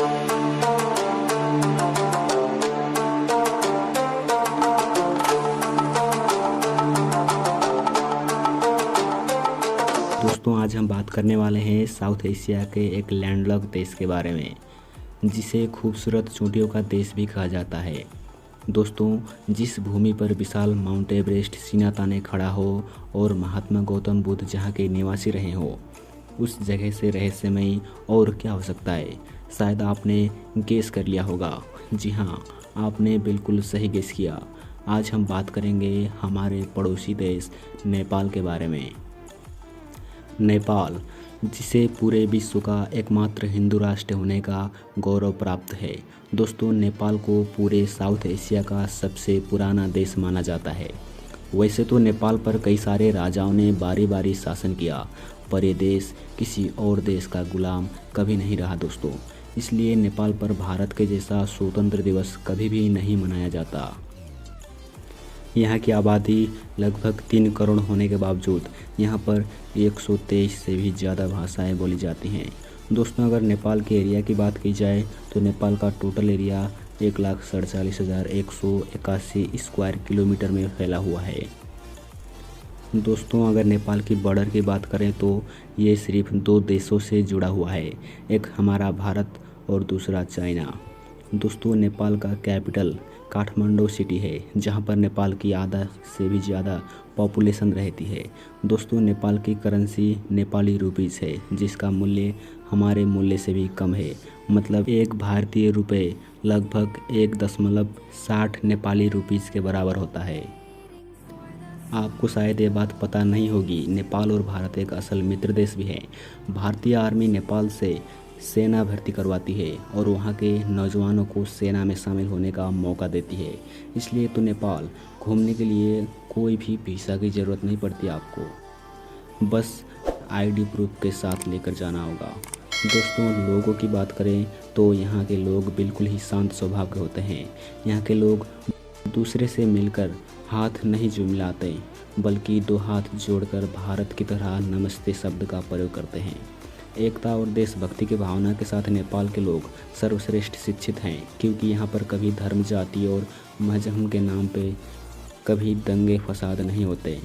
दोस्तों आज हम बात करने वाले हैं साउथ एशिया के एक लैंडलॉक देश के बारे में, जिसे खूबसूरत चोटियों का देश भी कहा जाता है। दोस्तों जिस भूमि पर विशाल माउंट एवरेस्ट सीना ताने खड़ा हो और महात्मा गौतम बुद्ध जहाँ के निवासी रहे हो, उस जगह से रहस्यमयी और क्या हो सकता है। शायद आपने गेस कर लिया होगा। जी हाँ, आपने बिल्कुल सही गेस किया। आज हम बात करेंगे हमारे पड़ोसी देश नेपाल के बारे में। नेपाल, जिसे पूरे विश्व का एकमात्र हिंदू राष्ट्र होने का गौरव प्राप्त है। दोस्तों नेपाल को पूरे साउथ एशिया का सबसे पुराना देश माना जाता है। वैसे तो नेपाल पर कई सारे राजाओं ने बारी बारी शासन किया, पर यह देश किसी और देश का गुलाम कभी नहीं रहा दोस्तों। इसलिए नेपाल पर भारत के जैसा स्वतंत्र दिवस कभी भी नहीं मनाया जाता। यहाँ की आबादी लगभग 3 करोड़ होने के बावजूद यहाँ पर 123 से भी ज़्यादा भाषाएं बोली जाती हैं। दोस्तों अगर नेपाल के एरिया की बात की जाए तो नेपाल का टोटल एरिया 1,47,181 स्क्वायर किलोमीटर में फैला हुआ है। दोस्तों अगर नेपाल की बॉर्डर की बात करें तो ये सिर्फ 2 देशों से जुड़ा हुआ है, एक हमारा भारत और दूसरा चाइना। दोस्तों नेपाल का कैपिटल काठमांडू सिटी है, जहां पर नेपाल की आधा से भी ज़्यादा पॉपुलेशन रहती है। दोस्तों नेपाल की करेंसी नेपाली रुपीज़ है, जिसका मूल्य हमारे मूल्य से भी कम है। मतलब एक भारतीय रुपये लगभग 1.60 नेपाली रुपीज़ के बराबर होता है। आपको शायद ये बात पता नहीं होगी, नेपाल और भारत एक असल मित्र देश भी है। भारतीय आर्मी नेपाल से सेना भर्ती करवाती है और वहाँ के नौजवानों को सेना में शामिल होने का मौका देती है। इसलिए तो नेपाल घूमने के लिए कोई भी वीज़ा की ज़रूरत नहीं पड़ती आपको, बस आईडी प्रूफ के साथ लेकर जाना होगा। दोस्तों लोगों की बात करें तो यहाँ के लोग बिल्कुल ही शांत स्वभाव के होते हैं। यहाँ के लोग दूसरे से मिलकर हाथ नहीं जो मिलाते, बल्कि 2 हाथ जोड़कर भारत की तरह नमस्ते शब्द का प्रयोग करते हैं। एकता और देशभक्ति की भावना के साथ नेपाल के लोग सर्वश्रेष्ठ शिक्षित हैं, क्योंकि यहाँ पर कभी धर्म, जाति और मजहब के नाम पे कभी दंगे फसाद नहीं होते।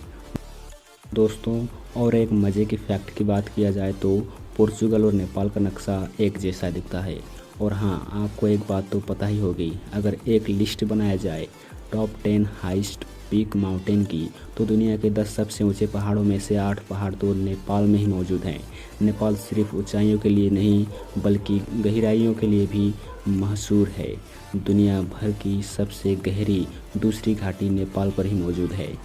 दोस्तों और एक मज़े की फैक्ट की बात किया जाए तो पोर्चुगल और नेपाल का नक्शा एक जैसा दिखता है। और हाँ, आपको एक बात तो पता ही होगी, अगर एक लिस्ट बनाया जाए टॉप 10 हाईएस्ट पीक माउंटेन की, तो दुनिया के 10 सबसे ऊंचे पहाड़ों में से 8 पहाड़ तो नेपाल में ही मौजूद हैं। नेपाल सिर्फ ऊंचाइयों के लिए नहीं बल्कि गहराइयों के लिए भी मशहूर है। दुनिया भर की सबसे गहरी दूसरी घाटी नेपाल पर ही मौजूद है,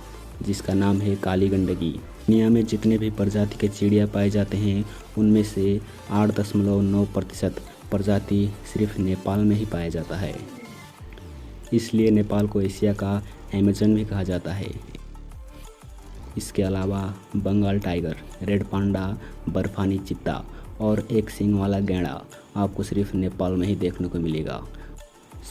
जिसका नाम है काली गंडकी। दुनिया में जितने भी प्रजाति के चिड़िया पाए जाते हैं, उनमें से 8.9% प्रजाति सिर्फ नेपाल में ही पाया जाता है। इसलिए नेपाल को एशिया का अमेज़न भी कहा जाता है। इसके अलावा बंगाल टाइगर, रेड पांडा, बर्फानी चित्ता और एक सींग वाला गैंडा आपको सिर्फ नेपाल में ही देखने को मिलेगा।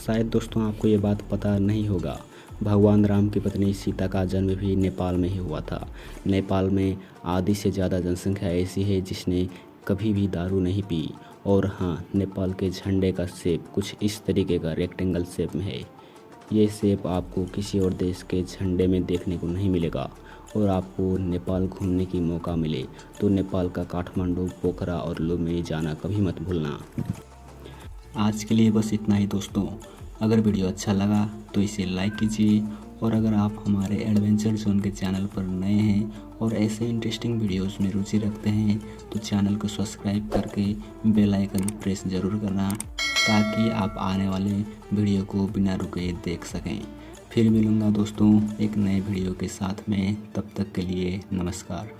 शायद दोस्तों आपको ये बात पता नहीं होगा, भगवान राम की पत्नी सीता का जन्म भी नेपाल में ही हुआ था। नेपाल में आधी से ज़्यादा जनसंख्या ऐसी है जिसने कभी भी दारू नहीं पी। और हाँ, नेपाल के झंडे का शेप कुछ इस तरीके का रेक्टेंगल शेप में है। ये शेप आपको किसी और देश के झंडे में देखने को नहीं मिलेगा। और आपको नेपाल घूमने की मौका मिले तो नेपाल का काठमांडू, पोखरा और लुम्बिनी जाना कभी मत भूलना। आज के लिए बस इतना ही दोस्तों। अगर वीडियो अच्छा लगा तो इसे लाइक कीजिए, और अगर आप हमारे एडवेंचर जोन के चैनल पर नए हैं और ऐसे इंटरेस्टिंग वीडियोस में रुचि रखते हैं तो चैनल को सब्सक्राइब करके बेल आइकन प्रेस ज़रूर करना, ताकि आप आने वाले वीडियो को बिना रुके देख सकें। फिर मिलूँगा दोस्तों एक नए वीडियो के साथ में, तब तक के लिए नमस्कार।